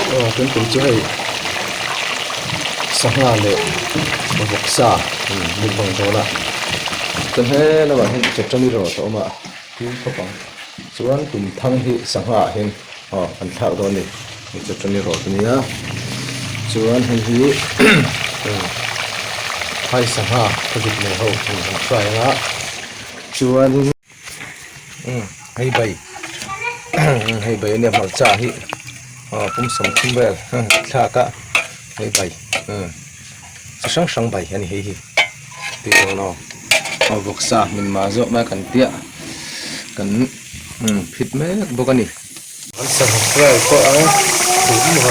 Kan tum chu hei sanga le boksa mun bang dola kan he la wa hin chetani ro to ma tu ko pang chuan tum thang hi sanga hin an thak do ni chetani ro ni ya chuan hi hai sanga ko dit me ho an try nga chuan hei bai hei bai ne mar cha hi pum som thum bel thla ka hei bai sang sang bai ani hei hi ti no boksa min ma zo ma kan tia kan phit me bokani an sang fry ko ang thum ho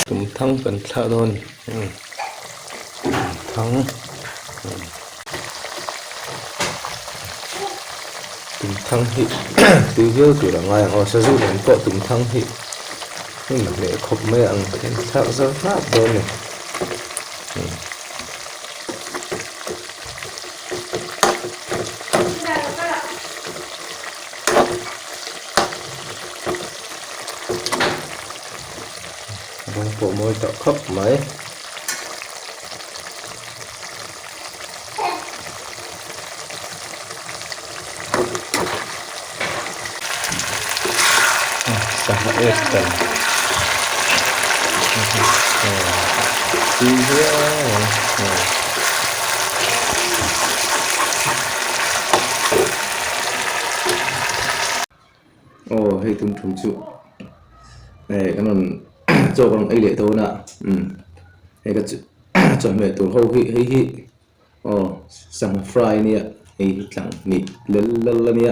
tum thang kan thla don thang tum thang hi tu hiu tu la ngai ho sa zu len ko tum thang hi ni ma le khop me ang ken thak za na do ne bông bộ môi tạo khắp máy sangat edan iya hay tum tum chu này cái non cho con ấy lệ thôi nè hay cái chọn mẹ tổ hậu hi sang fry nè hay chẳng nị lân nè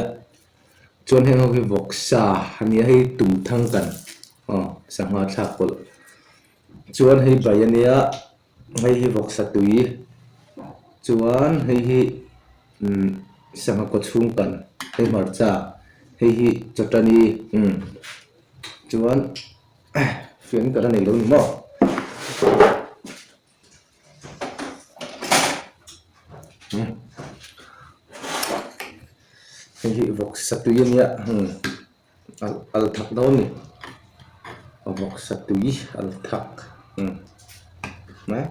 chọn hay hậu hi vok sa nè hay tum thangกันsang hoa thạc cột chọn hay bài nè hay hi vok sa tui chọn hay hi sang hoa cột chungกันhay mar cha hay hi chutney chọn phiến cái này luôn mà cái vok satu ini ya al thak đâu nè vok satu al thak nè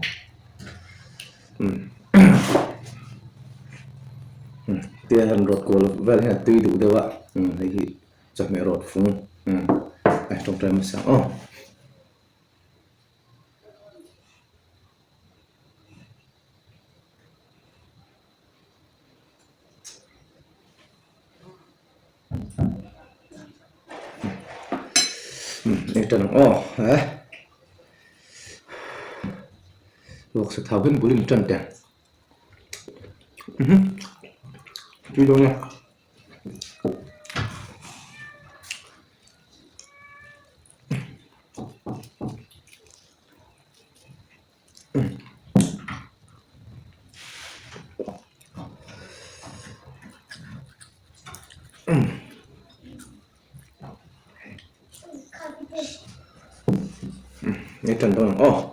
tia han rot ko vel ha tui du dewa cái chak me rot phung trong trái mà sao itu nong luộc sẽ tháo bên bún lên trần tiền đi đâu nha ini trần đâu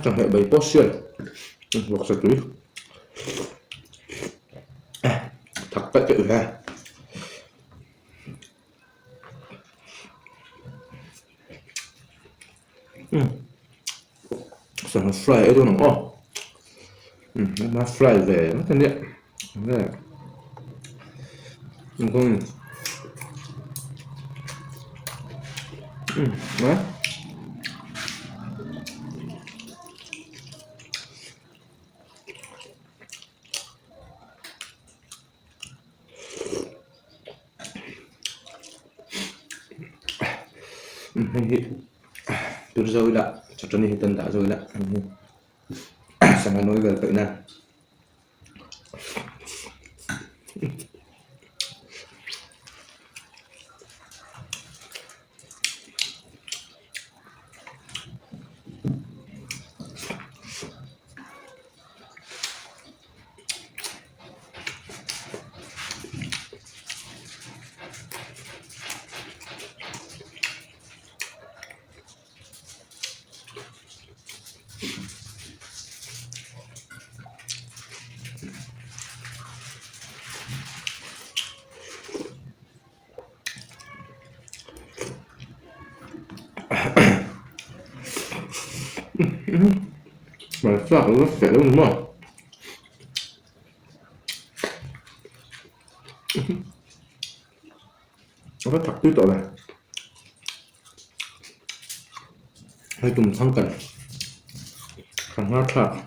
chẳng hạn 7 portion luộc sạch túi thật tất chữ ha xong nó fry ở đâu nó nó fry về nó thân điện đây không đấy tur rồi đã cho cho nên tân đã rồi đã sang nói về vậy nè mà sao nó sẽ đúng không nó thật tuyệt vời này hay dùng thăng cần thằng nó thật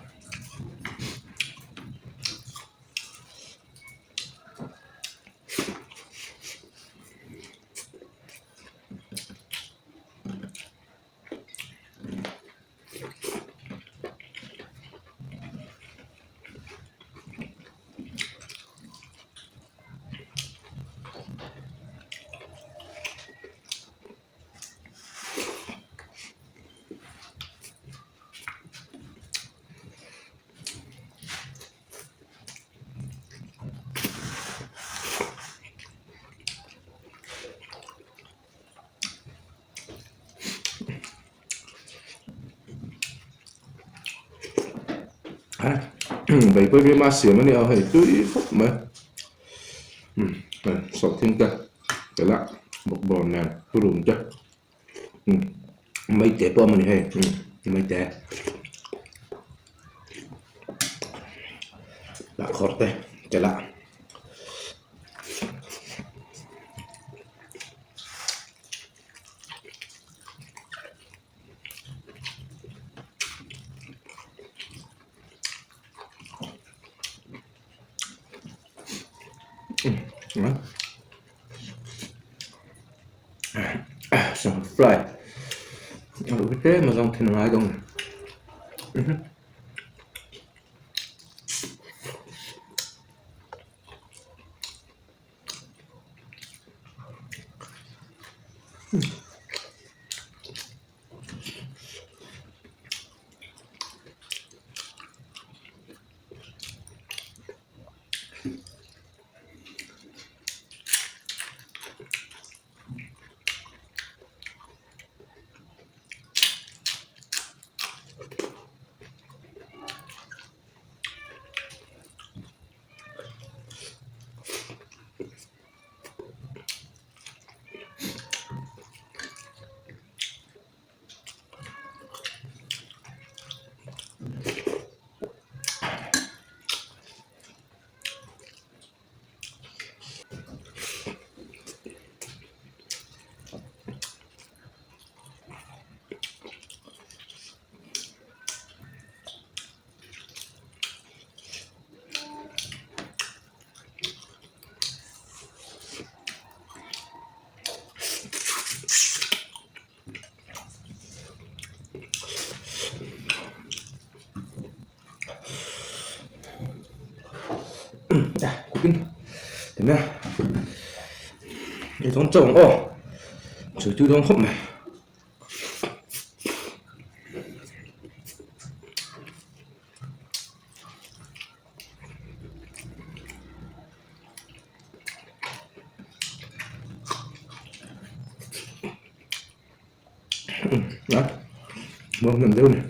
vậy với cái ma xỉa mà nè hay tưới phúc mà này sọt thêm cái lạ một bòn nè tôi dùng cho mấy té bom này hay mấy té đã khó té cái lạ xong fry cái thế mà dòng thì nó ai không cooking thế nào để con trồng chứ chứ không khóc này đó một lần đâu này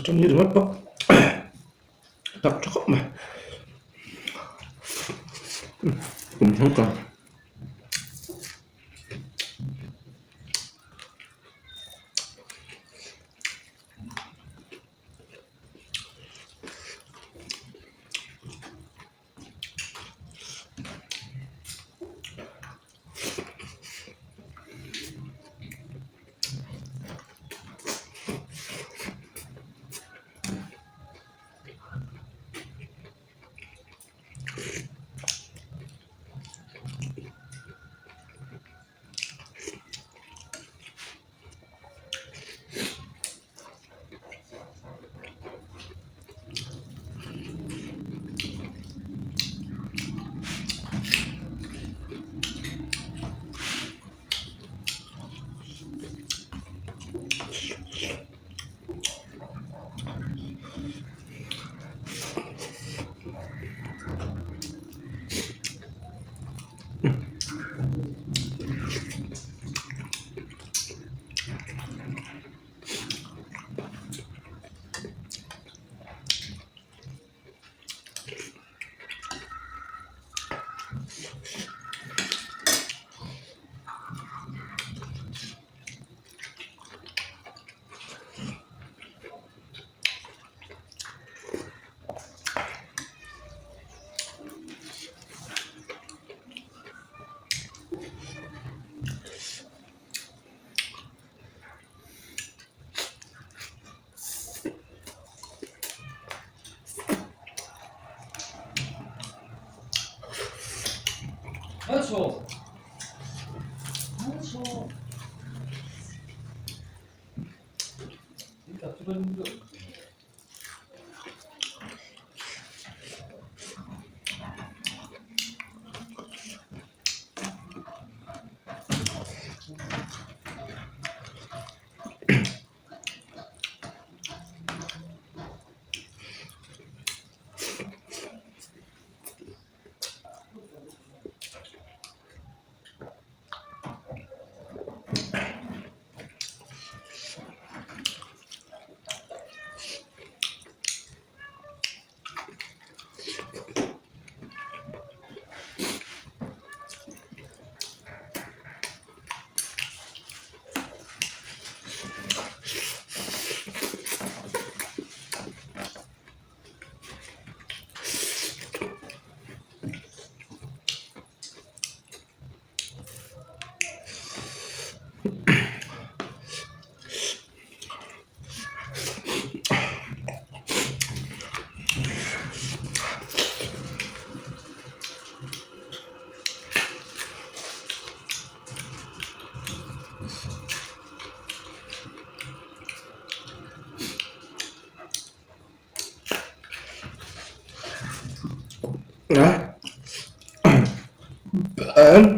좀 이름 할까? 딱 잠깐만 잠깐 그렇죠. 그렇죠. 그러니까 그런 거. Đấy.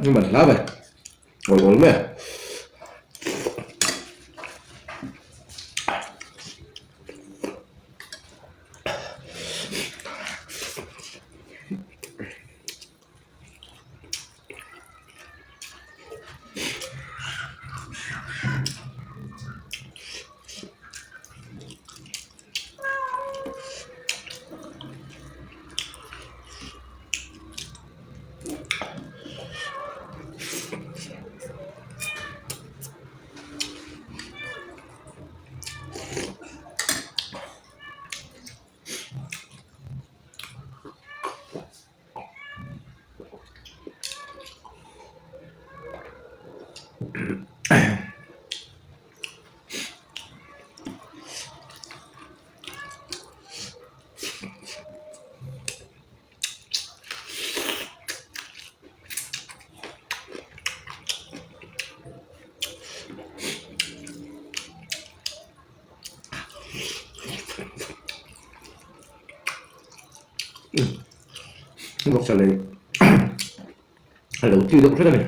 Nhưng mà lá về ngồi uống mẹ. Một xà lì đầu tiên động rất là này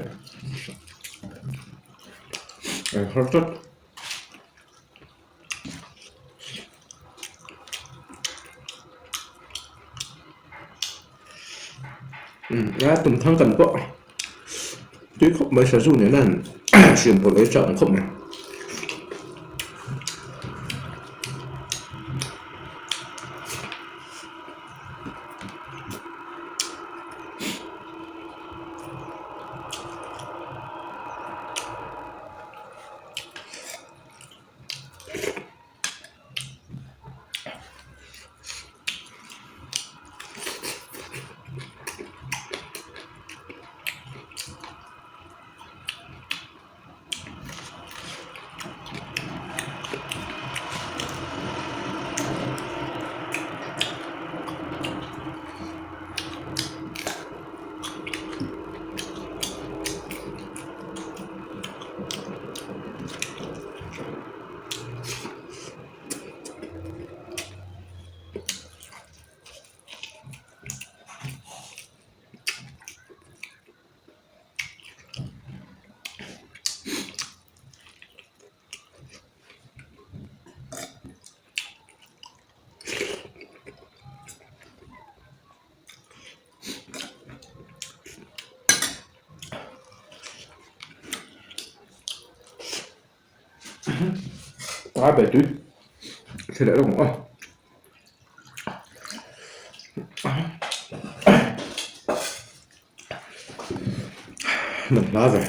rất rất tùm thăng tầm cọ chứ không mới sử dụng là chuyển một lấy trọng không này quá bể chứ thì để đúng không mình nói rồi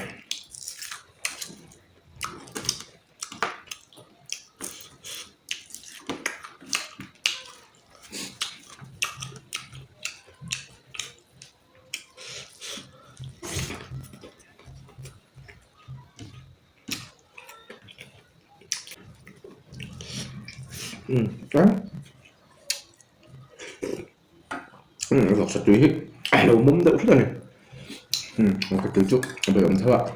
đó lọt sạch chuối hết đầu mắm đậu rất là này một cái chút bây giờ mình thấy bạn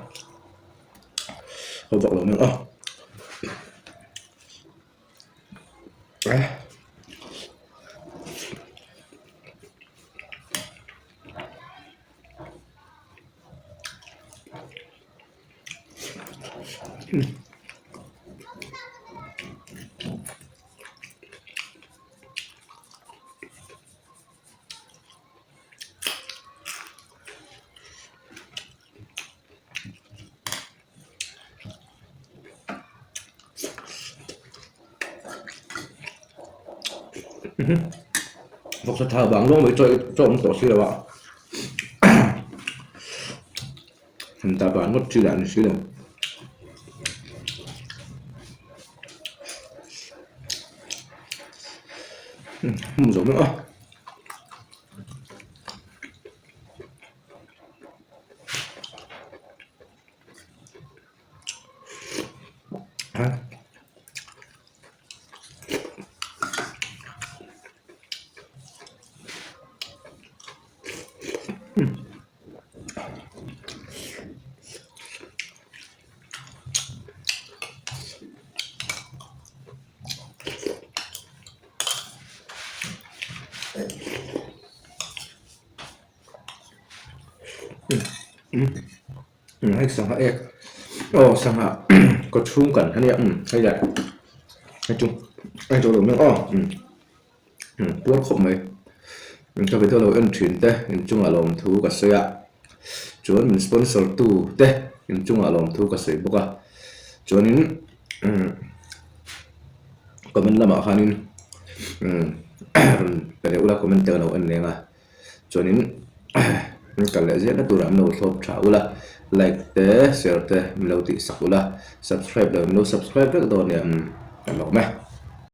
hậu vọng nữa một cái thảo bảng luôn mới cho ông tổ sư là bạn hình ta bán một chữ đạn xíu đâu không giống nữa hay sang hạ ek sang hạ có chung cần hay hay là nói chung anh cho đồng nữa tuốt khổng mấy cho cái thơ lâu ân chuyển te chung là lòng thu cả sợi ạ chuẩn mình sponsor tu te chung là lòng thu cả sợi bốc à chuẩn nín comment là mà khanin cái này ula comment nào anh này à chuẩn nín cái này dễ là tu làm nấu sop cháo ula like te share te mình lâu tị sắc ula subscribe là mình lâu subscribe rất là to nè làm mẹ